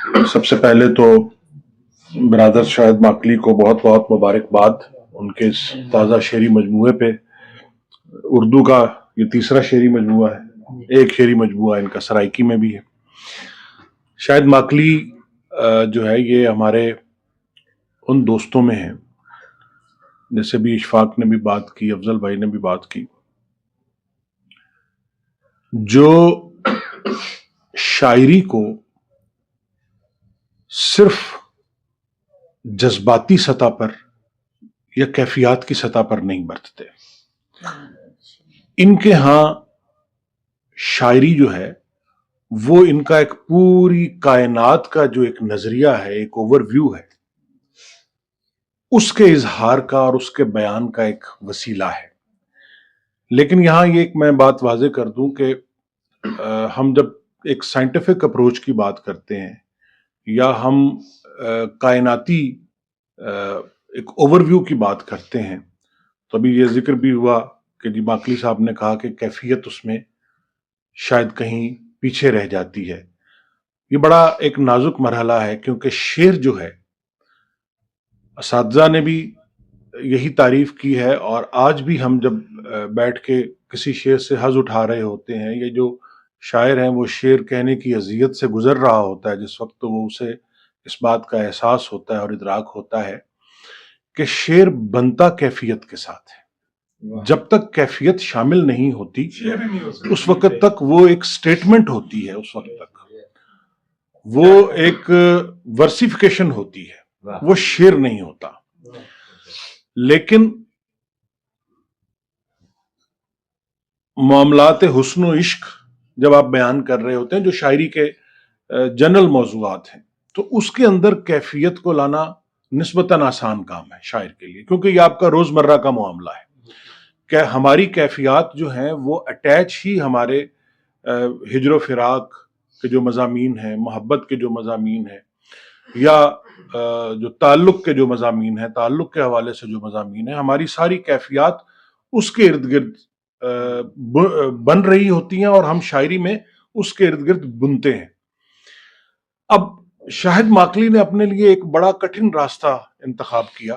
سب سے پہلے تو برادر شاہد ماکلی کو بہت بہت مبارکباد ان کے اس تازہ شعری مجموعے پہ. اردو کا یہ تیسرا شعری مجموعہ ہے. ایک شعری مجموعہ ان کا سرائکی میں بھی ہے. شاہد ماکلی جو ہے یہ ہمارے ان دوستوں میں ہیں، جیسے بھی اشفاق نے بھی بات کی، افضل بھائی نے بھی بات کی، جو شاعری کو صرف جذباتی سطح پر یا کیفیات کی سطح پر نہیں برتتے. ان کے ہاں شاعری جو ہے وہ ان کا ایک پوری کائنات کا جو ایک نظریہ ہے، ایک اوور ویو ہے، اس کے اظہار کا اور اس کے بیان کا ایک وسیلہ ہے. لیکن یہاں یہ ایک میں بات واضح کر دوں کہ ہم جب ایک سائنٹیفک اپروچ کی بات کرتے ہیں یا ہم کائناتی ایک اوور ویو کی بات کرتے ہیں، تو ابھی یہ ذکر بھی ہوا کہ جی ماکلی صاحب نے کہا کہ کیفیت اس میں شاید کہیں پیچھے رہ جاتی ہے. یہ بڑا ایک نازک مرحلہ ہے، کیونکہ شعر جو ہے اساتذہ نے بھی یہی تعریف کی ہے، اور آج بھی ہم جب بیٹھ کے کسی شعر سے حظ اٹھا رہے ہوتے ہیں، یہ جو شاعر ہیں وہ شعر کہنے کی اذیت سے گزر رہا ہوتا ہے جس وقت، تو وہ اسے اس بات کا احساس ہوتا ہے اور ادراک ہوتا ہے کہ شعر بنتا کیفیت کے ساتھ ہے. جب تک کیفیت شامل نہیں ہوتی اس وقت تک وہ ایک سٹیٹمنٹ ہوتی ہے، اس وقت تک وہ ایک ورسیفیکیشن ہوتی ہے، وہ شعر نہیں ہوتا. لیکن معاملات حسن و عشق جب آپ بیان کر رہے ہوتے ہیں جو شاعری کے جنرل موضوعات ہیں، تو اس کے اندر کیفیت کو لانا نسبتاً آسان کام ہے شاعر کے لیے، کیونکہ یہ آپ کا روزمرہ کا معاملہ ہے کہ ہماری کیفیات جو ہیں وہ اٹیچ ہی ہمارے ہجر و فراق کے جو مضامین ہیں، محبت کے جو مضامین ہیں، یا جو تعلق کے جو مضامین ہیں، تعلق کے حوالے سے جو مضامین ہیں، ہماری ساری کیفیات اس کے ارد گرد بن رہی ہوتی ہیں اور ہم شاعری میں اس کے ارد گرد بنتے ہیں. اب شاہد ماکلی نے اپنے لیے ایک بڑا کٹھن راستہ انتخاب کیا،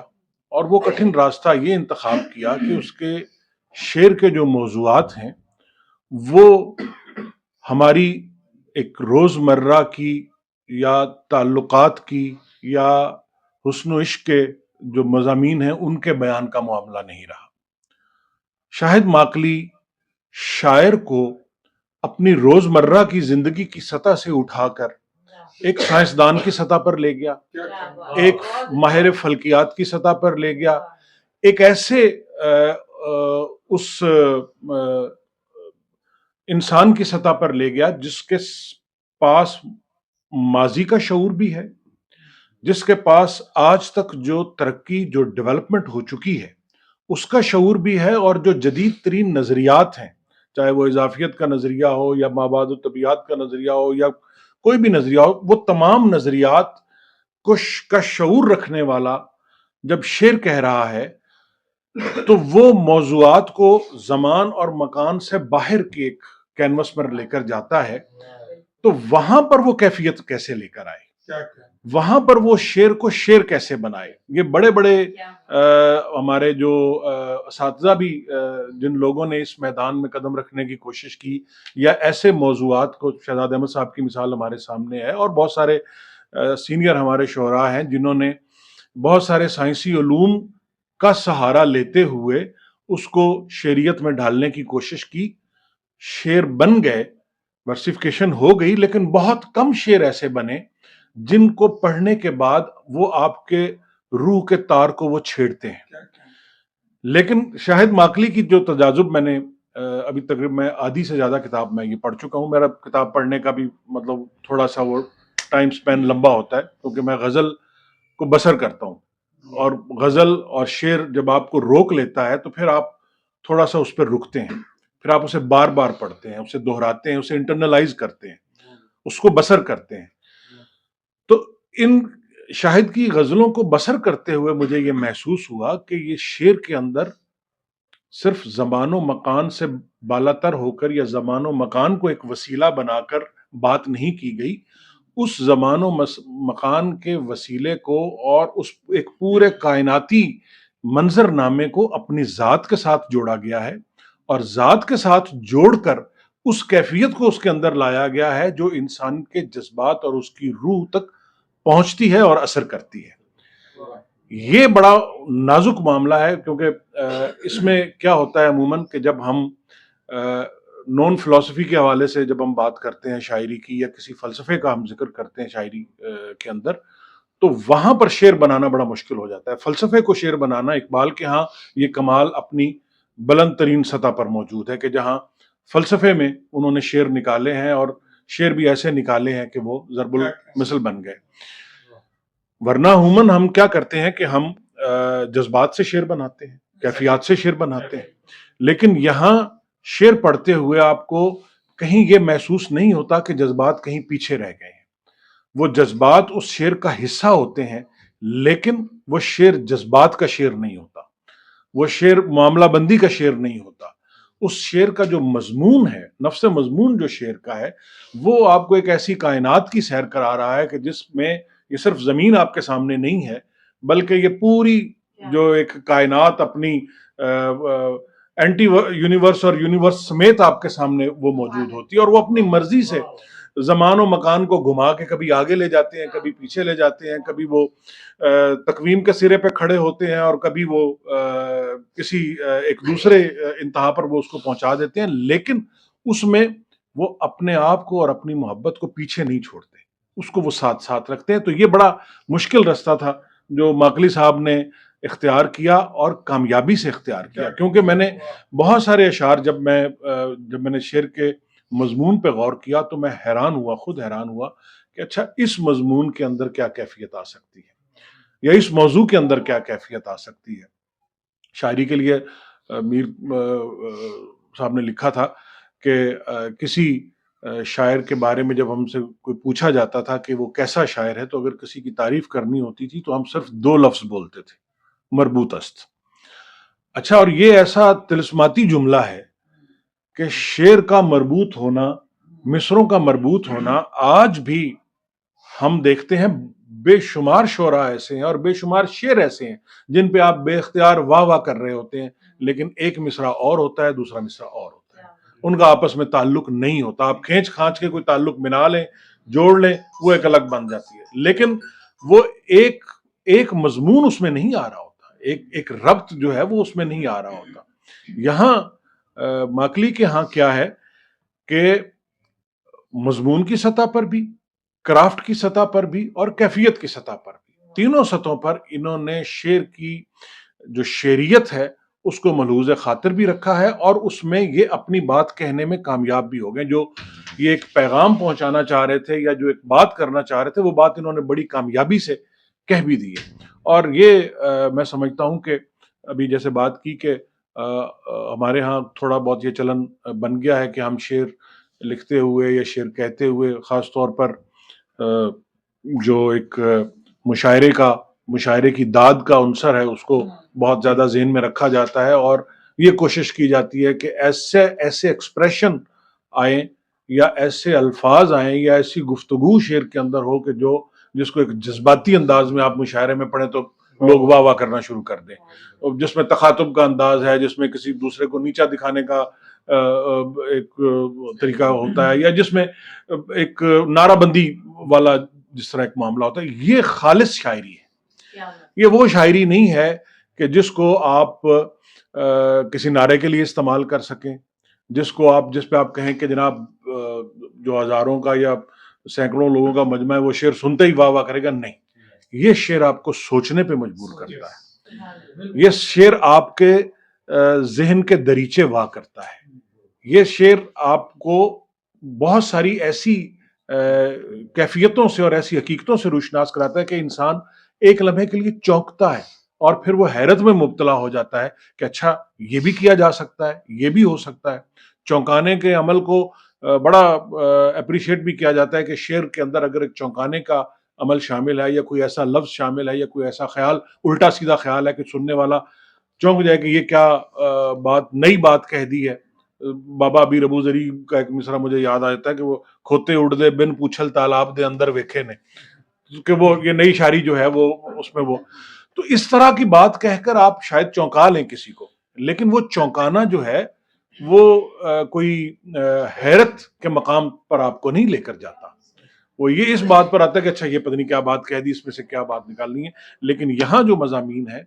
اور وہ کٹھن راستہ یہ انتخاب کیا کہ اس کے شعر کے جو موضوعات ہیں وہ ہماری ایک روزمرہ کی یا تعلقات کی یا حسن و عشق کے جو مضامین ہیں ان کے بیان کا معاملہ نہیں رہا. شاہد ماکلی شاعر کو اپنی روزمرہ کی زندگی کی سطح سے اٹھا کر ایک سائنسدان کی سطح پر لے گیا، ایک ماہر فلکیات کی سطح پر لے گیا، ایک ایسے اس انسان کی سطح پر لے گیا جس کے پاس ماضی کا شعور بھی ہے، جس کے پاس آج تک جو ترقی، جو ڈیولپمنٹ ہو چکی ہے اس کا شعور بھی ہے، اور جو جدید ترین نظریات ہیں، چاہے وہ اضافیت کا نظریہ ہو یا مابعد الطبیعات کا نظریہ ہو یا کوئی بھی نظریہ ہو، وہ تمام نظریات کا شعور رکھنے والا جب شعر کہہ رہا ہے تو وہ موضوعات کو زمان اور مکان سے باہر کے ایک کینوس پر لے کر جاتا ہے. تو وہاں پر وہ کیفیت کیسے لے کر آئے، وہاں پر وہ شعر کو شعر کیسے بنائے. یہ بڑے بڑے ہمارے جو اساتذہ بھی جن لوگوں نے اس میدان میں قدم رکھنے کی کوشش کی، یا ایسے موضوعات کو، شہزاد احمد صاحب کی مثال ہمارے سامنے ہے، اور بہت سارے سینئر ہمارے شعراء ہیں جنہوں نے بہت سارے سائنسی علوم کا سہارا لیتے ہوئے اس کو شعریت میں ڈھالنے کی کوشش کی. شعر بن گئے، ورسیفیکیشن ہو گئی، لیکن بہت کم شعر ایسے بنے جن کو پڑھنے کے بعد وہ آپ کے روح کے تار کو وہ چھیڑتے ہیں. لیکن شاہد ماکلی کی جو تجاذب میں نے ابھی تقریباً میں آدھی سے زیادہ کتاب میں یہ پڑھ چکا ہوں. میرا کتاب پڑھنے کا بھی مطلب تھوڑا سا وہ ٹائم سپین لمبا ہوتا ہے، کیونکہ میں غزل کو بسر کرتا ہوں، اور غزل اور شعر جب آپ کو روک لیتا ہے تو پھر آپ تھوڑا سا اس پر رکتے ہیں، پھر آپ اسے بار بار پڑھتے ہیں، اسے دہراتے ہیں، اسے انٹرنلائز کرتے ہیں، اس کو بسر کرتے ہیں. تو ان شاہد کی غزلوں کو بسر کرتے ہوئے مجھے یہ محسوس ہوا کہ یہ شعر کے اندر صرف زمان و مکان سے بالا تر ہو کر یا زمان و مکان کو ایک وسیلہ بنا کر بات نہیں کی گئی، اس زمان و مکان کے وسیلے کو اور اس ایک پورے کائناتی منظر نامے کو اپنی ذات کے ساتھ جوڑا گیا ہے، اور ذات کے ساتھ جوڑ کر اس کیفیت کو اس کے اندر لایا گیا ہے جو انسان کے جذبات اور اس کی روح تک پہنچتی ہے اور اثر کرتی ہے۔ یہ بڑا نازک معاملہ ہے، کیونکہ اس میں کیا ہوتا ہے عموماً کہ جب ہم نون فلسفی کے حوالے سے جب ہم بات کرتے ہیں شاعری کی، یا کسی فلسفے کا ہم ذکر کرتے ہیں شاعری کے اندر، تو وہاں پر شعر بنانا بڑا مشکل ہو جاتا ہے۔ فلسفے کو شعر بنانا، اقبال کے ہاں یہ کمال اپنی بلند ترین سطح پر موجود ہے کہ جہاں فلسفے میں انہوں نے شعر نکالے ہیں، اور شعر بھی ایسے نکالے ہیں کہ وہ ضرب المثل بن گئے۔ ورنہ عموماً ہم کیا کرتے ہیں کہ ہم جذبات سے شعر بناتے ہیں، کیفیات سے شعر بناتے ہیں، لیکن یہاں شعر پڑھتے ہوئے آپ کو کہیں یہ محسوس نہیں ہوتا کہ جذبات کہیں پیچھے رہ گئے ہیں۔ وہ جذبات اس شعر کا حصہ ہوتے ہیں، لیکن وہ شعر جذبات کا شعر نہیں ہوتا، وہ شعر معاملہ بندی کا شعر نہیں ہوتا۔ اس شعر کا جو مضمون ہے، نفس مضمون جو شعر کا ہے، وہ آپ کو ایک ایسی کائنات کی سیر کرا رہا ہے کہ جس میں یہ صرف زمین آپ کے سامنے نہیں ہے، بلکہ یہ پوری جو ایک کائنات اپنی اینٹی یونیورس اور یونیورس سمیت آپ کے سامنے وہ موجود ہوتی ہے، اور وہ اپنی مرضی سے زمان و مکان کو گھما کے کبھی آگے لے جاتے ہیں، کبھی پیچھے لے جاتے ہیں، کبھی وہ تقویم کے سرے پہ کھڑے ہوتے ہیں اور کبھی وہ کسی ایک دوسرے انتہا پر وہ اس کو پہنچا دیتے ہیں، لیکن اس میں وہ اپنے آپ کو اور اپنی محبت کو پیچھے نہیں چھوڑتے، اس کو وہ ساتھ ساتھ رکھتے ہیں۔ تو یہ بڑا مشکل رستہ تھا جو ماکلی صاحب نے اختیار کیا، اور کامیابی سے اختیار کیا، کیونکہ میں نے بہت سارے اشعار جب میں نے شعر کے مضمون پہ غور کیا تو میں حیران ہوا، خود حیران ہوا کہ اچھا اس مضمون کے اندر کیا کیفیت آ سکتی ہے، یا اس موضوع کے اندر کیا کیفیت آ سکتی ہے۔ شاعری کے لیے میر صاحب نے لکھا تھا کہ کسی شاعر کے بارے میں جب ہم سے کوئی پوچھا جاتا تھا کہ وہ کیسا شاعر ہے، تو اگر کسی کی تعریف کرنی ہوتی تھی تو ہم صرف 2 لفظ بولتے تھے: مربوط است۔ اچھا، اور یہ ایسا طلسماتی جملہ ہے کہ شعر کا مربوط ہونا، مصروں کا مربوط ہونا، آج بھی ہم دیکھتے ہیں بے شمار شعراء ایسے ہیں اور بے شمار شعر ایسے ہیں جن پہ آپ بے اختیار واہ واہ کر رہے ہوتے ہیں، لیکن ایک مصرع اور ہوتا ہے، دوسرا مصرع اور ہوتا ہے، ان کا آپس میں تعلق نہیں ہوتا۔ آپ کھینچ کھانچ کے کوئی تعلق بنا لیں، جوڑ لیں، وہ ایک الگ بن جاتی ہے، لیکن وہ ایک مضمون اس میں نہیں آ رہا ہوتا، ایک ربط جو ہے وہ اس میں نہیں آ رہا ہوتا۔ یہاں ماکلی کے ہاں کیا ہے کہ مضمون کی سطح پر بھی، کرافٹ کی سطح پر بھی، اور کیفیت کی سطح پر بھی، تینوں سطحوں پر انہوں نے شعر کی جو شعریت ہے اس کو ملحوظ خاطر بھی رکھا ہے، اور اس میں یہ اپنی بات کہنے میں کامیاب بھی ہو گئے۔ جو یہ ایک پیغام پہنچانا چاہ رہے تھے یا جو ایک بات کرنا چاہ رہے تھے، وہ بات انہوں نے بڑی کامیابی سے کہہ بھی دی ہے۔ اور یہ میں سمجھتا ہوں کہ ابھی جیسے بات کی کہ ہمارے ہاں تھوڑا بہت یہ چلن بن گیا ہے کہ ہم شعر لکھتے ہوئے یا شعر کہتے ہوئے خاص طور پر جو ایک مشاعرے کی داد کا عنصر ہے اس کو بہت زیادہ ذہن میں رکھا جاتا ہے، اور یہ کوشش کی جاتی ہے کہ ایسے ایکسپریشن آئیں یا ایسے الفاظ آئیں یا ایسی گفتگو شعر کے اندر ہو کہ جس کو ایک جذباتی انداز میں آپ مشاعرے میں پڑھیں تو لوگ واہ واہ کرنا شروع کر دیں، جس میں تخاطب کا انداز ہے، جس میں کسی دوسرے کو نیچا دکھانے کا ایک طریقہ ہوتا ہے، یا جس میں ایک نعرہ بندی والا جس طرح ایک معاملہ ہوتا ہے۔ یہ خالص شاعری ہے، یہ وہ شاعری نہیں ہے کہ جس کو آپ کسی نعرے کے لیے استعمال کر سکیں، جس پہ آپ کہیں کہ جناب جو ہزاروں کا یا سینکڑوں لوگوں کا مجمع ہے وہ شعر سنتے ہی واہ واہ کرے گا، نہیں۔ یہ شعر آپ کو سوچنے پہ مجبور کرتا ہے، یہ شعر آپ کے ذہن کے دریچے واہ کرتا ہے، یہ شعر آپ کو بہت ساری ایسی کیفیتوں سے اور ایسی حقیقتوں سے روشناس کراتا ہے کہ انسان ایک لمحے کے لیے چونکتا ہے، اور پھر وہ حیرت میں مبتلا ہو جاتا ہے کہ اچھا یہ بھی کیا جا سکتا ہے، یہ بھی ہو سکتا ہے۔ چونکانے کے عمل کو بڑا اپریشیٹ بھی کیا جاتا ہے کہ شعر کے اندر اگر ایک چونکانے کا عمل شامل ہے، یا کوئی ایسا لفظ شامل ہے، یا کوئی ایسا خیال، الٹا سیدھا خیال ہے کہ سننے والا چونک جائے کہ یہ کیا نئی بات کہہ دی ہے، بابا ابیر ابو ذری کا ایک مصرع مجھے یاد آ جاتا ہے کہ وہ کھوتے اڑ دے بن پوچھل تالاب دے اندر ویکھے نے، کہ وہ یہ نئی شاعری جو ہے وہ اس میں وہ، تو اس طرح کی بات کہہ کر آپ شاید چونکا لیں کسی کو، لیکن وہ چونکانا جو ہے وہ کوئی حیرت کے مقام پر آپ کو نہیں لے کر جاتا، وہ یہ اس بات پر آتا ہے کہ اچھا یہ پتہ نہیں کیا بات کہہ دی، اس میں سے کیا بات نکالنی ہے، لیکن یہاں جو مضامین ہے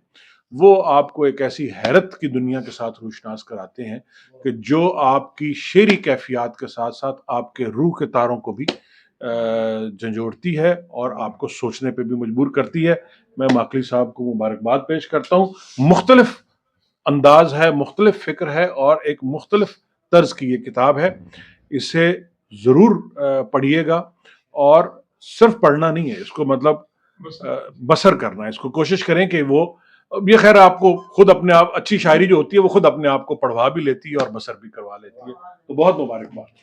وہ آپ کو ایک ایسی حیرت کی دنیا کے ساتھ روشناس کراتے ہیں کہ جو آپ کی شعری کیفیات کے ساتھ ساتھ آپ کے روح کے تاروں کو بھی جھنجھوڑتی ہے اور آپ کو سوچنے پہ بھی مجبور کرتی ہے۔ میں ماکلی صاحب کو مبارکباد پیش کرتا ہوں، مختلف انداز ہے، مختلف فکر ہے اور ایک مختلف طرز کی یہ کتاب ہے، اسے ضرور پڑھیے گا، اور صرف پڑھنا نہیں ہے اس کو، مطلب بسر کرنا ہے اس کو، کوشش کریں کہ وہ، یہ خیر آپ کو خود اپنے آپ، اچھی شاعری جو ہوتی ہے وہ خود اپنے آپ کو پڑھوا بھی لیتی ہے اور بسر بھی کروا لیتی ہے، تو بہت مبارکباد۔